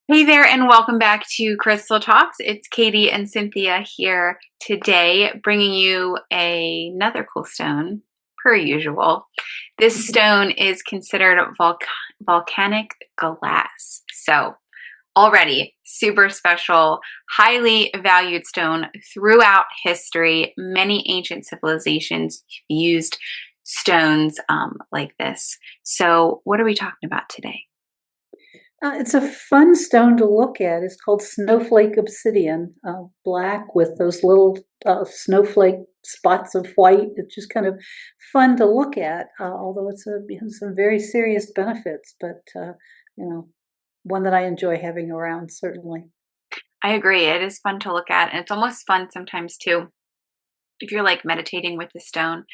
Hey there, and welcome back to Crystal Talks. It's Katie and Cynthia here today, bringing you another cool stone, per usual. This stone is considered volcanic glass. So, already super special, highly valued stone throughout history. Many ancient civilizations used stones like this. So, what are we talking about today? It's a fun stone to look at. It's called Snowflake Obsidian, black with those little snowflake spots of white. It's just kind of fun to look at, although it has some very serious benefits, but you know, one that I enjoy having around, certainly. I agree. It is fun to look at. And it's almost fun sometimes too, if you're like meditating with the stone,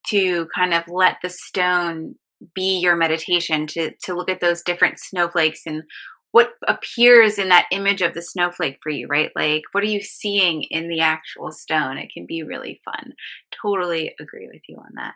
to kind of let the stone be your meditation, to look at those different snowflakes and what appears in that image of the snowflake for you, right? Like, what are you seeing in the actual stone? It can be really fun. Totally agree with you on that.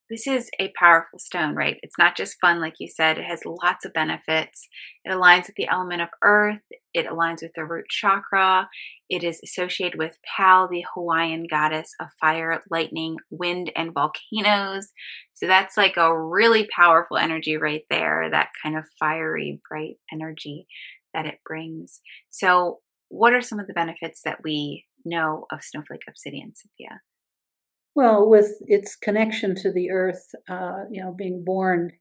This is a powerful stone, right? It's not just fun, like you said, it has lots of benefits. It aligns with the element of earth, it aligns with the root chakra. It is associated with Pal, the Hawaiian goddess of fire, lightning, wind, and volcanoes. So that's like a really powerful energy right there, that kind of fiery, bright energy that it brings. So, what are some of the benefits that we know of snowflake obsidian, Cynthia? Well, with its connection to the earth, being born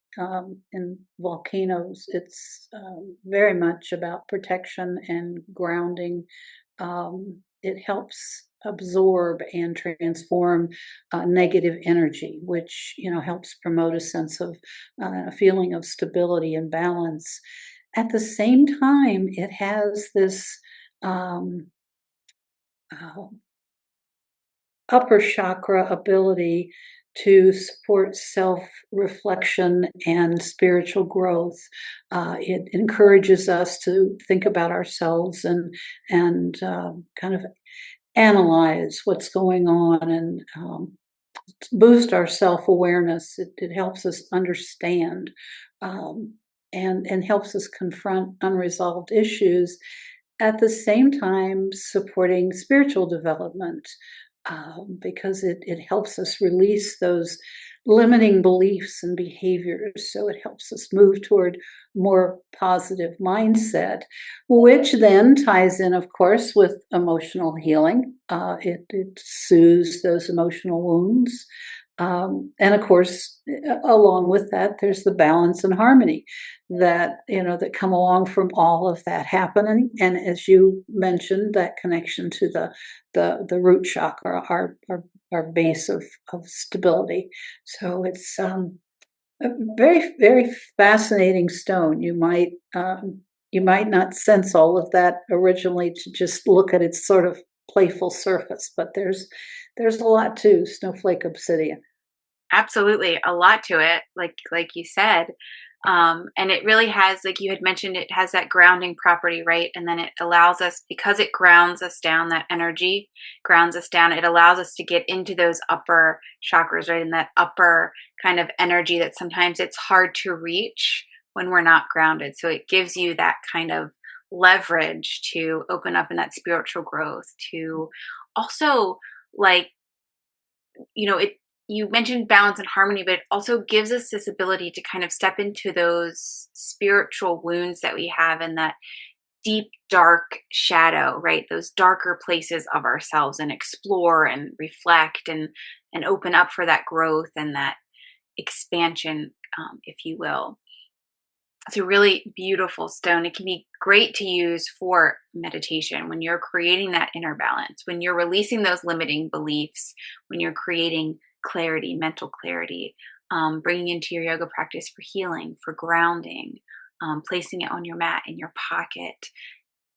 in volcanoes, it's very much about protection and grounding. It helps absorb and transform negative energy, which helps promote a sense of a feeling of stability and balance. At the same time, it has this um, uh, upper chakra ability to support self reflection and spiritual growth. It encourages us to think about ourselves and kind of analyze what's going on and boost our self awareness. It helps us understand um, and helps us confront unresolved issues at the same time supporting spiritual development because it helps us release those limiting beliefs and behaviors. So it helps us move toward more positive mindset, which then ties in, of course, with emotional healing. It soothes those emotional wounds. And of course, along with that, there's the balance and harmony that come along from all of that happening. And as you mentioned, that connection to the root chakra, our base of stability. So it's a very, very fascinating stone. You might not sense all of that originally to just look at its sort of playful surface, but there's a lot to snowflake obsidian. Absolutely, a lot to it, like you said. And it really has, like you had mentioned, it has that grounding property, right? And then it allows us, because it grounds us down, that energy grounds us down, it allows us to get into those upper chakras, right? And that upper kind of energy that sometimes it's hard to reach when we're not grounded. So it gives you that kind of leverage to open up in that spiritual growth, to also, like, it, you mentioned balance and harmony, but it also gives us this ability to kind of step into those spiritual wounds that we have, and that deep dark shadow, right? Those darker places of ourselves, and explore and reflect and open up for that growth and that expansion, if you will. It's a really beautiful stone. It can be great to use for meditation when you're creating that inner balance, when you're releasing those limiting beliefs, when you're creating clarity, mental clarity, bringing into your yoga practice for healing, for grounding, placing it on your mat in your pocket,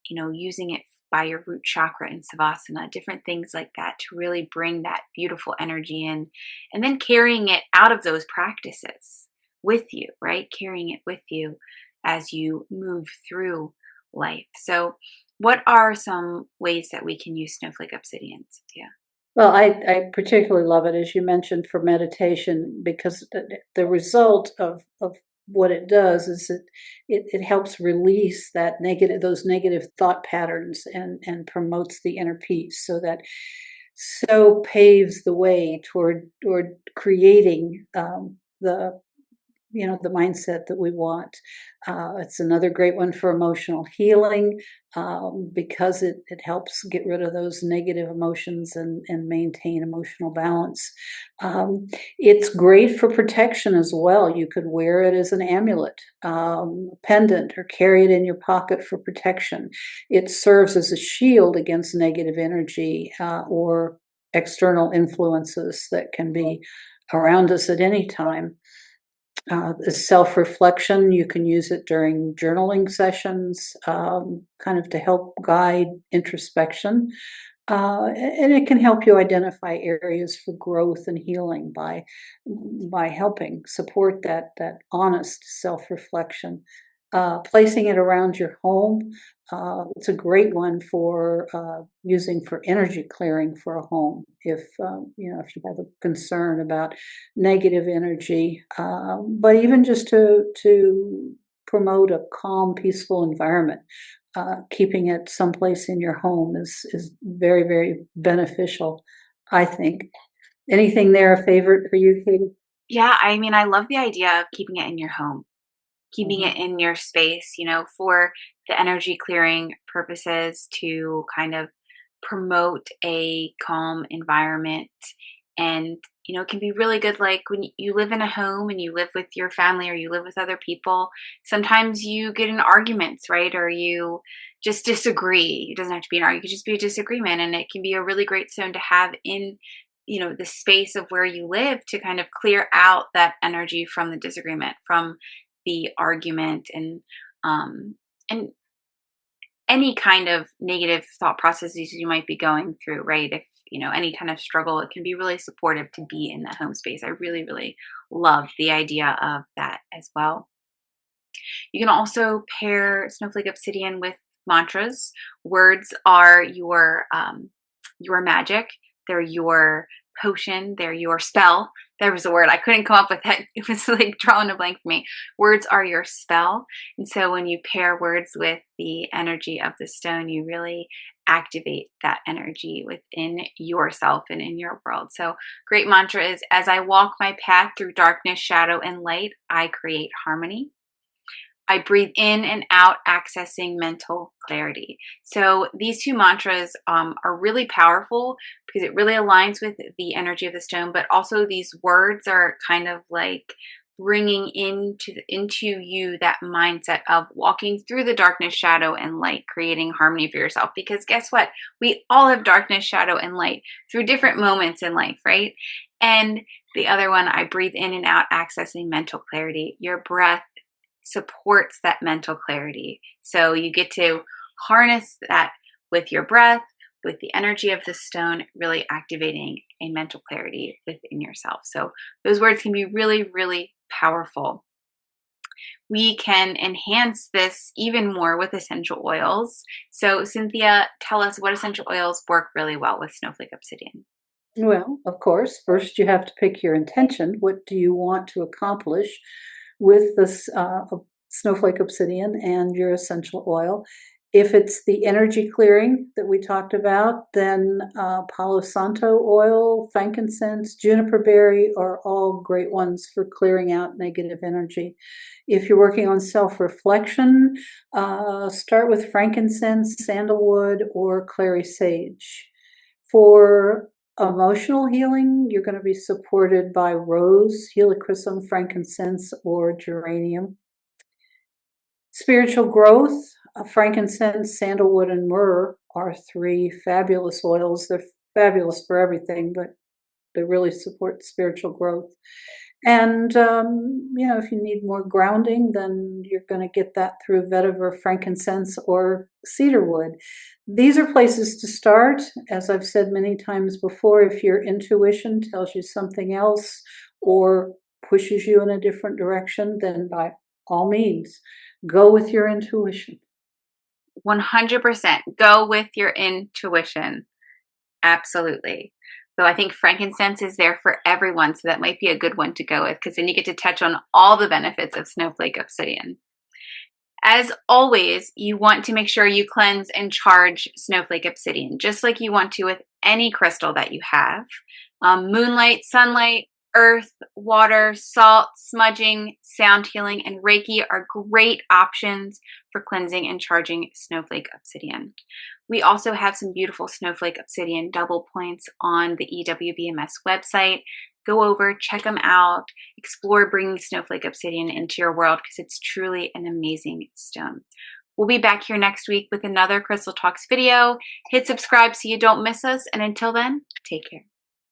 using it by your root chakra in savasana, different things like that, to really bring that beautiful energy in, and then carrying it out of those practices with you, right? Carrying it with you as you move through life. So, what are some ways that we can use snowflake obsidian, Cynthia? Well, I particularly love it, as you mentioned, for meditation, because the result of what it does is it helps release those negative thought patterns and promotes the inner peace, so paves the way toward creating the the mindset that we want. It's another great one for emotional healing, because it helps get rid of those negative emotions and maintain emotional balance. It's great for protection as well. You could wear it as an amulet, pendant, or carry it in your pocket for protection. It serves as a shield against negative energy, or external influences that can be around us at any time. Self-reflection, you can use it during journaling sessions, kind of to help guide introspection. And it can help you identify areas for growth and healing by helping support that honest self-reflection. Placing it around your home, it's a great one for using for energy clearing for a home. If you have a concern about negative energy, but even just to promote a calm, peaceful environment. Keeping it someplace in your home is very, very beneficial, I think. Anything there a favorite for you, Katie? Yeah, I mean, I love the idea of keeping it in your home, keeping Mhm. it in your space, for the energy clearing purposes to kind of promote a calm environment. And, it can be really good. Like when you live in a home and you live with your family or you live with other people, sometimes you get in arguments, right? Or you just disagree. It doesn't have to be an argument, it could just be a disagreement. And it can be a really great zone to have in, the space of where you live to kind of clear out that energy from the disagreement, from the argument, um and any kind of negative thought processes you might be going through, right? If any kind of struggle, it can be really supportive to be in that home space. I really, really love the idea of that as well. You can also pair Snowflake Obsidian with mantras. Words are your magic. They're your potion. They're your spell. There was a word I couldn't come up with it. It was like drawing a blank for me. Words are your spell, and so when you pair words with the energy of the stone, you really activate that energy within yourself and in your world. So, great mantra is: as I walk my path through darkness, shadow, and light, I create harmony. I breathe in and out, accessing mental clarity. So these two mantras are really powerful because it really aligns with the energy of the stone, but also these words are kind of like bringing into you that mindset of walking through the darkness, shadow, and light, creating harmony for yourself. Because guess what? We all have darkness, shadow, and light through different moments in life, right? And the other one, I breathe in and out, accessing mental clarity. Your breath supports that mental clarity. So you get to harness that with your breath, with the energy of the stone, really activating a mental clarity within yourself. So those words can be really, really powerful. We can enhance this even more with essential oils. So, Cynthia, tell us what essential oils work really well with Snowflake Obsidian. Well, of course, first you have to pick your intention. What do you want to accomplish with this snowflake obsidian and your essential oil? If it's the energy clearing that we talked about, then Palo Santo oil, frankincense, juniper berry are all great ones for clearing out negative energy. If you're working on self-reflection, start with frankincense, sandalwood, or clary sage. For emotional healing, you're going to be supported by rose, helichrysum, frankincense, or geranium. Spiritual growth, frankincense, sandalwood, and myrrh are three fabulous oils. They're fabulous for everything, but they really support spiritual growth. And, if you need more grounding, then you're going to get that through vetiver, frankincense, or cedarwood. These are places to start. As I've said many times before, if your intuition tells you something else or pushes you in a different direction, then by all means, go with your intuition. 100% go with your intuition. Absolutely. So I think frankincense is there for everyone. So that might be a good one to go with, because then you get to touch on all the benefits of snowflake obsidian. As always, you want to make sure you cleanse and charge snowflake obsidian, just like you want to with any crystal that you have. Moonlight, sunlight, earth, water, salt, smudging, sound healing, and Reiki are great options for cleansing and charging snowflake obsidian. We also have some beautiful snowflake obsidian double points on the EWBMS website. Go over, check them out, explore bringing snowflake obsidian into your world, because it's truly an amazing stone. We'll be back here next week with another Crystal Talks video. Hit subscribe so you don't miss us. And until then, take care.